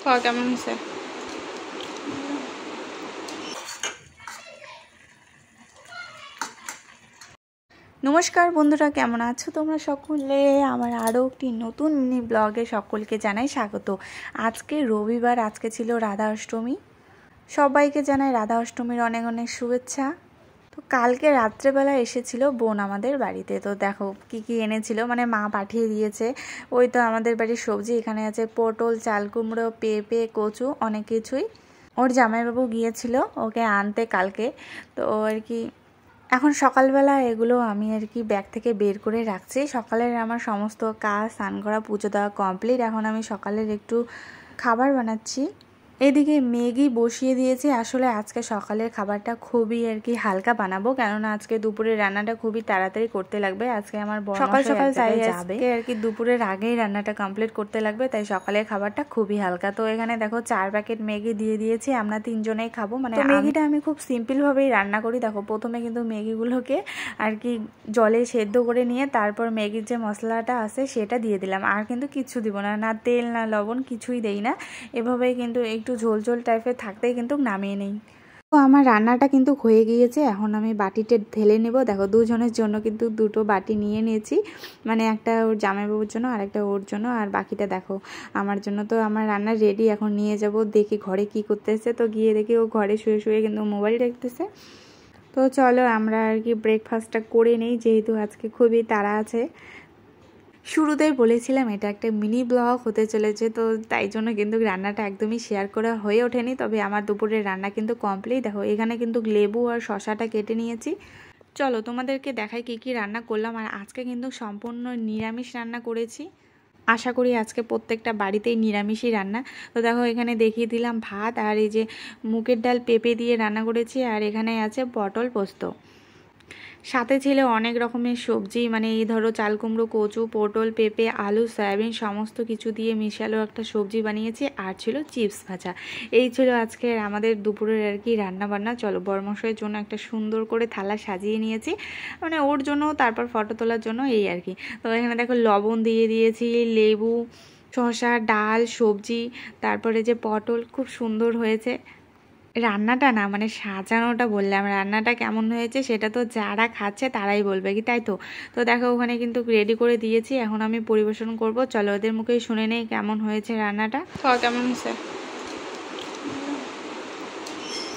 খাওয়া কেমন হয়েছে? নমস্কার বন্ধুরা, কেমন আছো তোমরা সকলে? আমার আরও একটি নতুন মিনি ব্লগে সকলকে জানাই স্বাগত। আজকে রবিবার, আজকে ছিল রাধা অষ্টমী। সবাইকে জানাই রাধা অষ্টমীর অনেক অনেক শুভেচ্ছা। তো কালকে রাত্রেবেলা এসেছিল বোন আমাদের বাড়িতে। তো দেখো কি কি এনেছিল, মানে মা পাঠিয়ে দিয়েছে। ওই তো আমাদের বাড়ির সবজি, এখানে আছে পটল, চাল কুমড়ো, পেঁপে, কচু, অনেক কিছুই। ওর জামাইবাবু গিয়েছিল ওকে আনতে কালকে। তো আর কি এখন সকালবেলা এগুলো আমি আর কি ব্যাগ থেকে বের করে রাখছি। সকালের আমার সমস্ত কাজ, স্নান করা, পুজো দেওয়া কমপ্লিট। এখন আমি সকালের একটু খাবার বানাচ্ছি। এদিকে ম্যাগি বসিয়ে দিয়েছি। আসলে আজকে সকালের খাবারটা খুবই আর কি হালকা বানাবো, কেননা আজকে দুপুরের রান্নাটা খুবই তাড়াতাড়ি করতে লাগবে। আজকে আমার সকাল সকাল যাই যাবে আর কি, দুপুরের আগেই রান্নাটা কমপ্লিট করতে লাগবে, তাই সকালের খাবারটা খুবই হালকা। তো এখানে দেখো 4 প্যাকেট ম্যাগি দিয়ে দিয়েছি, আমরা 3 জনেই খাবো। মানে ম্যাগিটা আমি খুব সিম্পলভাবেই রান্না করি। দেখো প্রথমে কিন্তু ম্যাগিগুলোকে আর কি জলে সেদ্ধ করে নিয়ে তারপর ম্যাগির যে মশলাটা আছে সেটা দিয়ে দিলাম। আর কিন্তু কিচ্ছু দিব না, না তেল না লবণ, কিছুই দেই না। এভাবেই কিন্তু একটু ঝোল ঝোল টাইপের থাকতেই কিন্তু নামিয়ে নেই। তো আমার রান্নাটা কিন্তু হয়ে গিয়েছে। এখন আমি বাটিতে ঢেলে নেব। দেখো দুজনের জন্য কিন্তু দুটো বাটি নিয়ে নিয়েছি, মানে একটা ওর জামাইবাবুর জন্য আর একটা ওর জন্য, আর বাকিটা দেখো আমার জন্য। তো আমার রান্না রেডি, এখন নিয়ে যাব। দেখি ঘরে কি করতেছে। তো গিয়ে দেখি ও ঘরে শুয়ে শুয়ে কিন্তু মোবাইল দেখতেছে। তো চলো আমরা আর কি ব্রেকফাস্টটা করে নেই, যেহেতু আজকে খুবই তাড়া আছে। শুরুতেই বলেছিলাম এটা একটা মিনি ব্লগ হতে চলেছে, তো তাই জন্য কিন্তু রান্নাটা একদমই শেয়ার করা হয়ে ওঠেনি। তবে আমার দুপুরের রান্না কিন্তু কমপ্লিট। দেখো এখানে কিন্তু লেবু আর শশাটা কেটে নিয়েছি। চলো তোমাদেরকে দেখাই কি কি রান্না করলাম। আর আজকে কিন্তু সম্পূর্ণ নিরামিষ রান্না করেছি। আশা করি আজকে প্রত্যেকটা বাড়িতেই নিরামিষই রান্না। তো দেখো এখানে দেখিয়ে দিলাম ভাত, আর এই যে মুগের ডাল পেঁপে দিয়ে রান্না করেছি, আর এখানে আছে পটল পোস্ত। সাথে ছিল অনেক রকমের সবজি, মানে এই ধরো চাল কুমড়ো, কচু, পটল, পেঁপে, আলু, সয়াবিন সমস্ত কিছু দিয়ে মিশালো একটা সবজি বানিয়েছি। আর ছিল চিপস ভাজা। এই ছিল আজকে আমাদের দুপুরের আর কি রান্না বান্না। চলো বরমশাইয়ের জন্য একটা সুন্দর করে থালা সাজিয়ে নিয়েছি, মানে ওর জন্য, তারপর ফটো তোলার জন্য, এই আর কি। তো এখানে দেখো লবণ দিয়ে দিয়েছি, লেবু, শসা, ডাল, সবজি, তারপরে যে পটল, খুব সুন্দর হয়েছে রান্নাটা। না মানে সাজানোটা বললাম, রান্নাটা কেমন হয়েছে সেটা তো যারা খাচ্ছে তারাই বলবে কি, তাই তো? তো দেখো ওখানে কিন্তু রেডি করে দিয়েছি, এখন আমি পরিবেশন করব। চলো ওদের মুখেই শুনে নেই কেমন হয়েছে রান্নাটা। খাওয়া কেমন হয়েছে?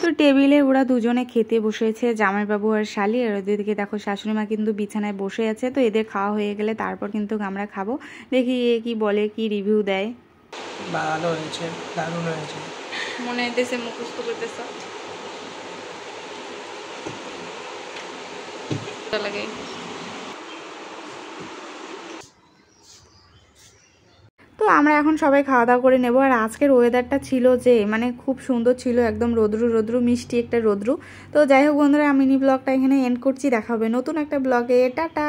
তো টেবিলে ওরা দুজনে খেতে বসেছে, জামাইবাবু আর শালি। আর ওদেরকে দেখো শাশুড়ি মা কিন্তু বিছানায় বসে আছে। তো এদের খাওয়া হয়ে গেলে তারপর কিন্তু আমরা খাবো। দেখি এ কি বলে, কি রিভিউ দেয়। ভালো হয়েছে, দারুণ হয়েছে। মনে হইতেছে মুখস্থ করতেছ লাগে। তো আমরা এখন সবাই খাওয়া দাওয়া করে নেব। আর আজকের ওয়েদারটা ছিল যে মানে খুব সুন্দর ছিল, একদম রোদ্রু রোদ্রু, মিষ্টি একটা রোদ্রু। তো যাই হোক বন্ধুরা, মিনি ব্লগটা এখানে এন্ড করছি। দেখা হবে নতুন একটা ব্লগে। টাটা।